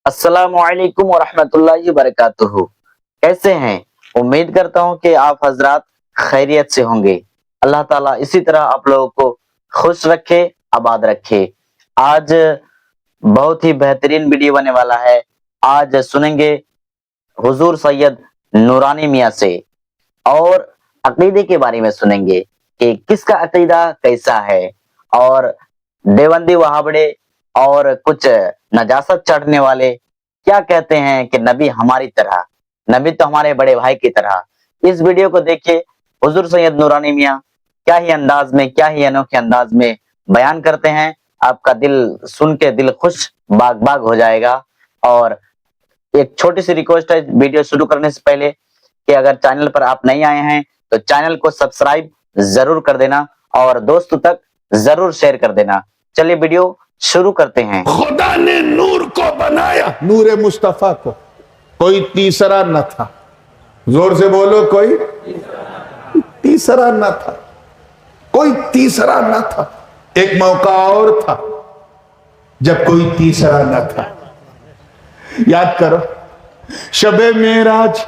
अस्सलामु अलैकुम वरहमतुल्लाहि वबरकातुहू। कैसे हैं? उम्मीद करता हूँ कि आप हजरात खैरियत से होंगे। अल्लाह ताला इसी तरह आप लोगों को खुश रखे, आबाद रखे। आज बहुत ही बेहतरीन वीडियो बनने वाला है। आज सुनेंगे हुजूर सैयद नूरानी मियाँ से और अकीदे के बारे में सुनेंगे कि किसका अकीदा कैसा है और देवबंदी वहाबड़े और कुछ नजासत चढ़ने वाले क्या कहते हैं कि नबी हमारी तरह, नबी तो हमारे बड़े भाई की तरह। इस वीडियो को देखिए, हुजूर सैयद नूरानी मियाँ क्या ही अंदाज में, क्या ही अनोखे अंदाज में बयान करते हैं। आपका दिल सुन के दिल खुश बाग बाग हो जाएगा। और एक छोटी सी रिक्वेस्ट है वीडियो शुरू करने से पहले कि अगर चैनल पर आप नहीं आए हैं तो चैनल को सब्सक्राइब जरूर कर देना और दोस्तों तक जरूर शेयर कर देना। चलिए वीडियो शुरू करते हैं। खुदा ने नूर को बनाया, नूरे मुस्तफा को, कोई तीसरा न था। जोर से बोलो, कोई तीसरा न था, कोई तीसरा न था। एक मौका और था जब कोई तीसरा न था। याद करो, शबे मेराज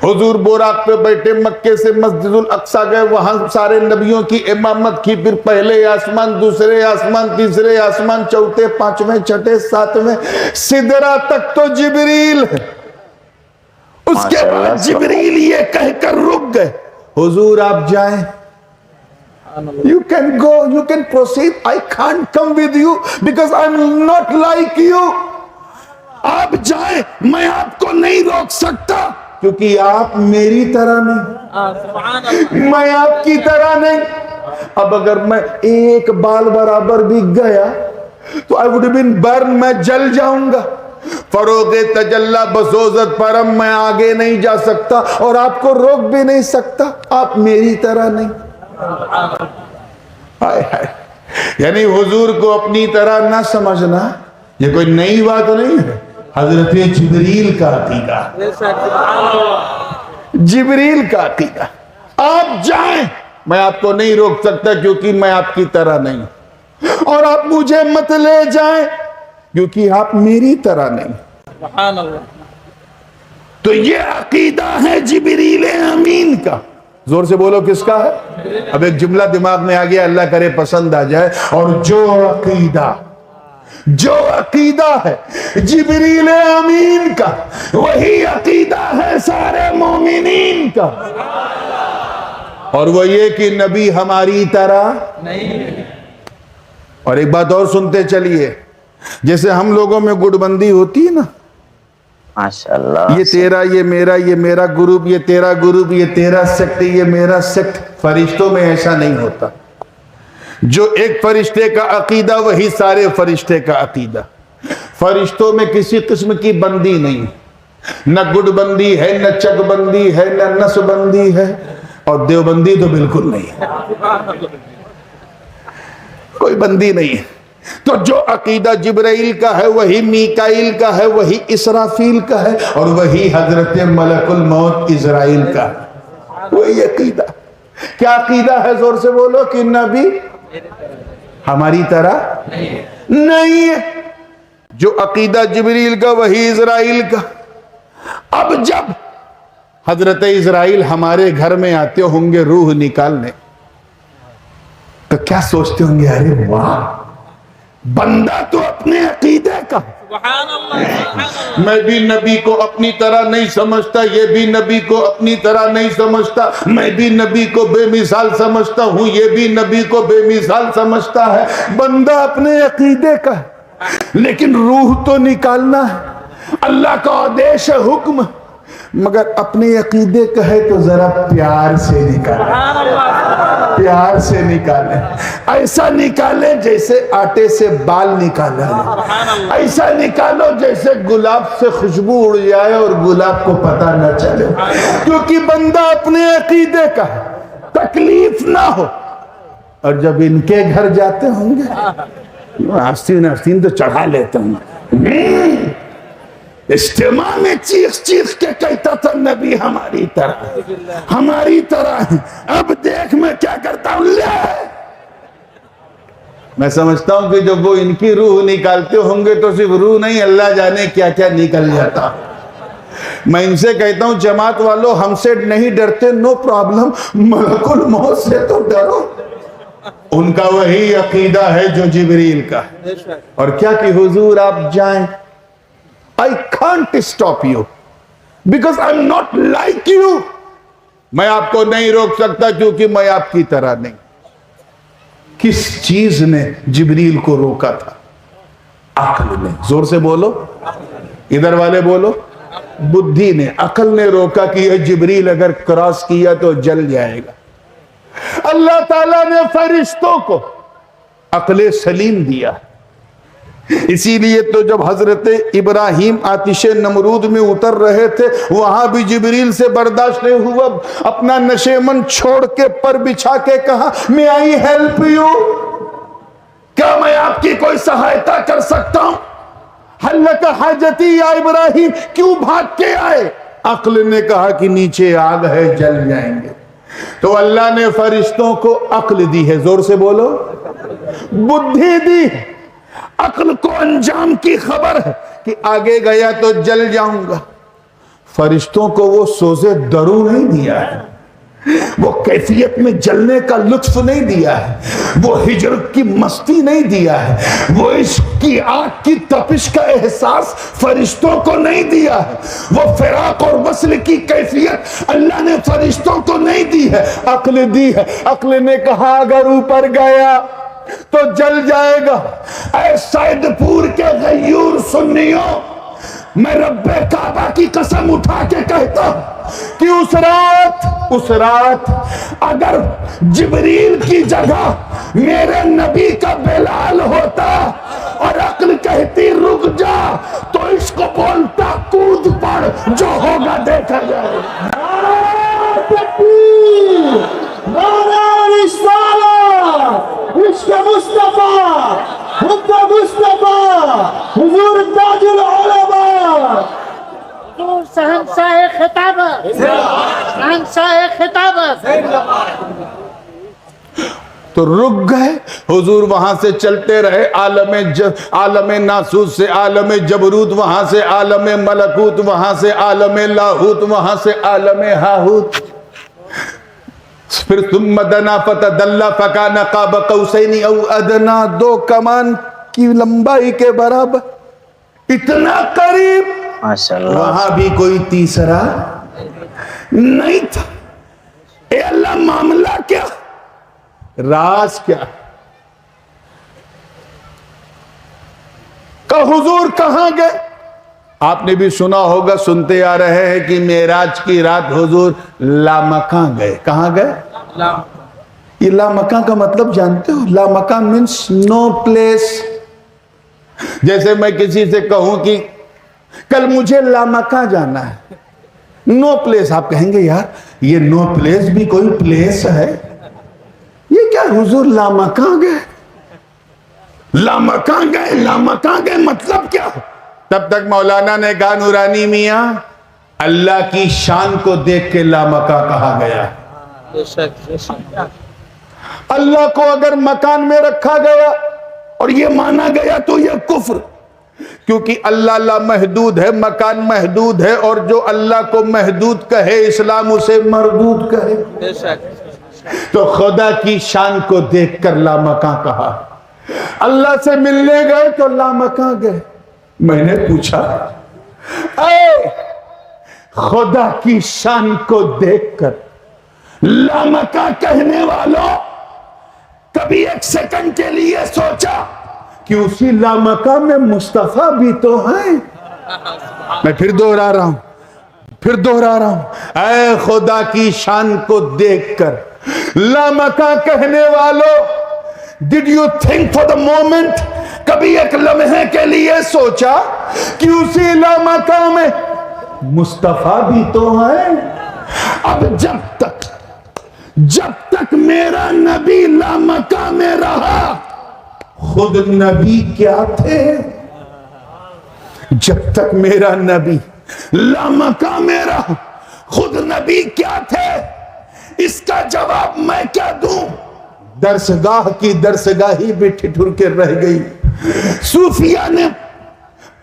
हुजूर बोराक पे बैठे, मक्के से मस्जिदुल अक्सा गए, वहां सारे नबियों की इमामत की। फिर पहले आसमान, दूसरे आसमान, तीसरे आसमान, चौथे, पांचवें, छठे, सातवें, सिदरा तक तो जिब्रील है। उसके बाद जिब्रील ये कहकर रुक गए, हुजूर आप जाएं, you can go, you can proceed, I can't come with you because I'm not like you. आप जाएं, मैं आपको नहीं रोक सकता क्योंकि आप मेरी तरह नहीं, मैं आपकी तरह नहीं। अब अगर मैं एक बाल बराबर भी गया तो आई वुड बीन बर्न, मैं जल जाऊंगा। फरोगे तजल्ला बसोजत परम, मैं आगे नहीं जा सकता और आपको रोक भी नहीं सकता, आप मेरी तरह नहीं। हाय हाय, यानी हुजूर को अपनी तरह ना समझना ये कोई नई बात नहीं है। हजरत जिब्रील का अकीदा, जिब्रील का अकीदा, आप जाएं, मैं आपको नहीं रोक सकता क्योंकि मैं आपकी तरह नहीं, और आप मुझे मत ले जाएं क्योंकि आप मेरी तरह नहीं। तो ये अकीदा है जिब्रील अमीन का। जोर से बोलो, किसका है? अब एक जुमला दिमाग में आ गया, अल्लाह करे पसंद आ जाए। और जो अकीदा है जिब्रील अमीन का, वही अकीदा है सारे मोमिनीन का। और वो ये कि नबी हमारी तरह नहीं। और एक बात और सुनते चलिए, जैसे हम लोगों में गुटबंदी होती है ना, माशाअल्लाह, ये तेरा, ये मेरा ग्रुप, ये तेरा ग्रुप, ये तेरा सेक्ट, ये मेरा सेक्ट। फरिश्तों में ऐसा नहीं होता। जो एक फरिश्ते का अकीदा वही सारे फरिश्ते का अकीदा। फरिश्तों में किसी किस्म की बंदी नहीं, न गुटबंदी है, न चकबंदी है, न नसबंदी है, और देवबंदी तो बिल्कुल नहीं है, कोई बंदी नहीं है। तो जो अकीदा जिब्राइल का है वही मीकाइल का है, वही इसराफील का है, और वही हजरत मलकुल मौत इजराइल का, वही अकीदा। क्या अकीदा है? जोर से बोलो कि नबी हमारी तरह नहीं है। जो अकीदा जिब्रील का वही इजराइल का। अब जब हजरत इजराइल हमारे घर में आते होंगे रूह निकालने, तो क्या सोचते होंगे, अरे वाह, बंदा तो अपने अकीदे का। मैं भी नबी को अपनी तरह नहीं समझता, ये भी नबी को अपनी तरह नहीं समझता, मैं भी नबी को बेमिसाल समझता हूं, ये भी नबी को बेमिसाल समझता है। बंदा अपने अकीदे का, लेकिन रूह तो निकालना है, अल्लाह का आदेश है, हुक्म। मगर अपने अकीदे का है तो जरा प्यार से निकाले, प्यार से निकाले। ऐसा निकाले जैसे आटे से बाल निकाला है, ऐसा निकालो जैसे गुलाब से खुशबू उड़ जाए और गुलाब को पता न चले, क्योंकि बंदा अपने अकीदे का है, तकलीफ ना हो। और जब इनके घर जाते होंगे, आस्तीन आस्तीन तो चढ़ा लेते होंगे, इज्तिमा में चीख चीख के कहता था, नबी हमारी तरह, हमारी तरह है। अब देख मैं क्या करता हूं, ले میں سمجھتا ہوں کہ جب وہ ان کی روح نکالتے ہوں گے تو صرف روح نہیں, اللہ جانے کیا کیا نکل جاتا. میں ان سے کہتا ہوں جماعت والوں ہم سے نہیں ڈرتے, نو پرابلم, ملک الموت سے تو ڈرو. ان کا وہی عقیدہ ہے جو جبریل کا ہے. اور کیا کہ حضور آپ جائیں, I can't stop you because I'm not like you. میں آپ کو نہیں روک سکتا کیونکہ میں آپ کی طرح نہیں. کس چیز نے جبریل کو روکا تھا؟ عقل نے. زور سے بولو, ادھر والے بولو. بدھی نے, عقل نے روکا کہ یہ جبریل اگر کراس کیا تو جل جائے گا. اللہ تعالیٰ نے فرشتوں کو عقل سلیم دیا. اسی لیے تو جب حضرت ابراہیم آتش نمرود میں اتر رہے تھے وہاں بھی جبریل سے برداشت نہیں ہوا, اپنا نشیمن چھوڑ کے پر بچھا کے کہا may I help you, کیا میں آپ کی کوئی سہایتا کر سکتا ہوں؟ حل لک حاجتی یا ابراہیم, کیوں بھاگ کے آئے؟ عقل نے کہا کہ نیچے آگ ہے جل جائیں گے. تو اللہ نے فرشتوں کو عقل دی ہے. زور سے بولو, بدھی دی. عقل کو انجام کی خبر ہے کہ آگے گیا تو جل جاؤں گا. فرشتوں کو وہ سوزے درو نہیں دیا ہے, وہ کیفیت میں جلنے کا لطف نہیں دیا ہے, وہ ہجرت کی مستی نہیں دیا ہے, وہ عشق کی آگ کی تپش کا احساس فرشتوں کو نہیں دیا ہے, وہ فراق اور وصل کی کیفیت اللہ نے فرشتوں کو نہیں دی ہے, عقل دی ہے. عقل نے کہا اگر اوپر گیا تو جل جائے گا. اے سید پور کے غیور سنیوں, میں رب کعبہ کی قسم اٹھا کے کہتا ہوں کہ اس رات اگر جبریل کی جگہ میرے نبی کا بلال ہوتا اور عقل کہتی رک جا تو عشق بولتا کود پڑ, جو ہوگا دیکھا جائے. عشق مصطفیٰ, حب مصطفیٰ, حضور تاج العلماء, شہنشاہ خطابت, شہنشاہ خطابت. تو رک گئے حضور, وہاں سے چلتے رہے عالم ناسوت سے عالم جبروت, وہاں سے عالم ملکوت, وہاں سے عالم لاہوت, وہاں سے عالم ہاہوت. پھر ثم دنا فتدلی فکان قاب قوسین او ادنا, 2 کمان کی لمبائی کے برابر, اتنا قریب. ماشاءاللہ. وہاں بھی کوئی تیسرا نہیں تھا. اے اللہ معاملہ کیا, راز کیا؟ کہ حضور کہاں گئے؟ آپ نے بھی سنا ہوگا, سنتے آ رہے ہیں کہ معراج کی رات حضور لامکان گئے. کہاں گئے؟ یہ لامکان کا مطلب جانتے ہو؟ لامکان means no place. جیسے میں کسی سے کہوں کہ کل مجھے لامکان جانا ہے, نو پلیس, آپ کہیں گے یار یہ نو پلیس بھی کوئی پلیس ہے؟ یہ کیا حضور لامکان گئے, لامکان گئے, لامکان گئے مطلب کیا؟ تب تک مولانا نے کہا نورانی میاں اللہ کی شان کو دیکھ کے لامکان کہا گیا. اللہ کو اگر مکان میں رکھا گیا اور یہ مانا گیا تو یہ کفر, کیونکہ اللہ لامحدود ہے, مکان محدود ہے, اور جو اللہ کو محدود کہے اسلام اسے مردود کہے. تو خدا کی شان کو دیکھ کر لامکان کہا. اللہ سے ملنے گئے تو لامکان گئے. میں نے پوچھا اے خدا کی شان کو دیکھ کر لامکان کہنے والوں, کبھی 1 سیکنڈ کے لیے سوچا کہ اسی لامکان میں مصطفیٰ بھی تو ہیں؟ میں پھر دوہرا رہا ہوں, اے خدا کی شان کو دیکھ کر لامکان کہنے والوں, did you think for the moment, کبھی 1 لمحے کے لیے سوچا کہ اسی لامکان میں مصطفیٰ بھی تو ہیں؟ اب جب تک میرا نبی لامکان میں رہا, خود نبی کیا تھے؟ جب تک میرا نبی لامکان میں رہا, خود نبی کیا تھے؟ اس کا جواب میں کیا دوں؟ दरसगाह की दरसगाही भी ठिठुर के रह गई। सूफिया ने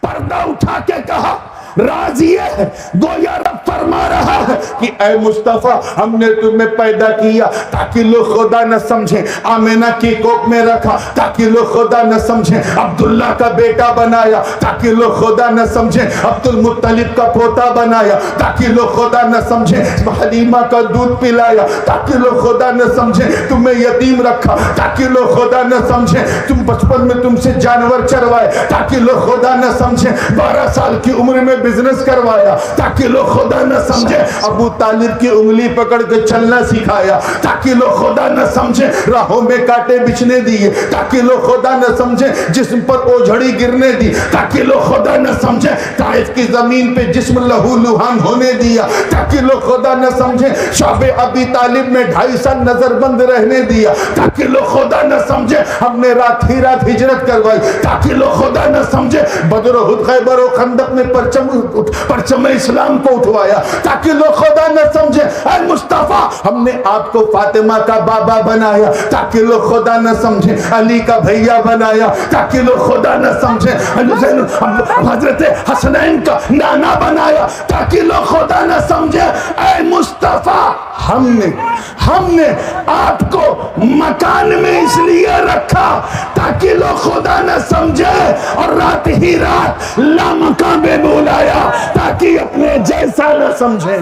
पर्दा उठा के कहा, राजी है, गोया रब फरमा रहा है कि ऐ मुस्तफा, हमने तुम्हें पैदा किया ताकि लोग खुदा न समझें, आमिना की कोख में रखा ताकि लोग खुदा न समझें, अब्दुल्ला का बेटा बनाया ताकि लोग खुदा न समझें, अब्दुल मुत्तलिब का पोता बनाया ताकि लोग खुदा न समझें, हलीमा का दूध पिलाया ताकि लोग खुदा न समझें, तुम्हें यतीम रखा ताकि लोग खुदा न समझें, तुम बचपन में तुमसे जानवर चरवाए ताकि लोग खुदा न समझें, 12 साल की उम्र में बिजनेस करवाया ताकि लोग खुदा न समझे, अबू तालिब की उंगली पकड़ के चलना सिखाया ताकि लोग खुदा न समझे, राहों में कांटे बिछने दिए ताकि लोग खुदा न समझे, जिस्म पर ओझड़ी गिरने दी ताकि लोग खुदा न समझे, ताइफ की जमीन पे जिस्म लहू लुहान होने दिया ताकि लोग खुदा न समझे, शाबे अबी तालिब में 2.5 साल नजरबंद रहने दिया ताकि लोग खुदा न समझे, हमने रात ही रात हिजरत करवाई ताकि लोग खुदा न समझे, बदर उहद खैबर और खंदक में परचम इस्लाम को उठवाया ताकि लोग खुदा न समझे, ऐ मुस्तफा, हमने आपको फातिमा का बाबा बनाया ताकि लोग खुदा न समझे, अली का भैया बनाया ताकि लोग खुदा न समझे, हजरत हसनैन का नाना बनाया ताकि लोग खुदा न समझे, ऐ मुस्तफा, हमने आपको मकान में इसलिए रखा ताकि लोग खुदा न समझे, और रात ही रात लामका में बुलाया ताकि अपने जैसा न समझे।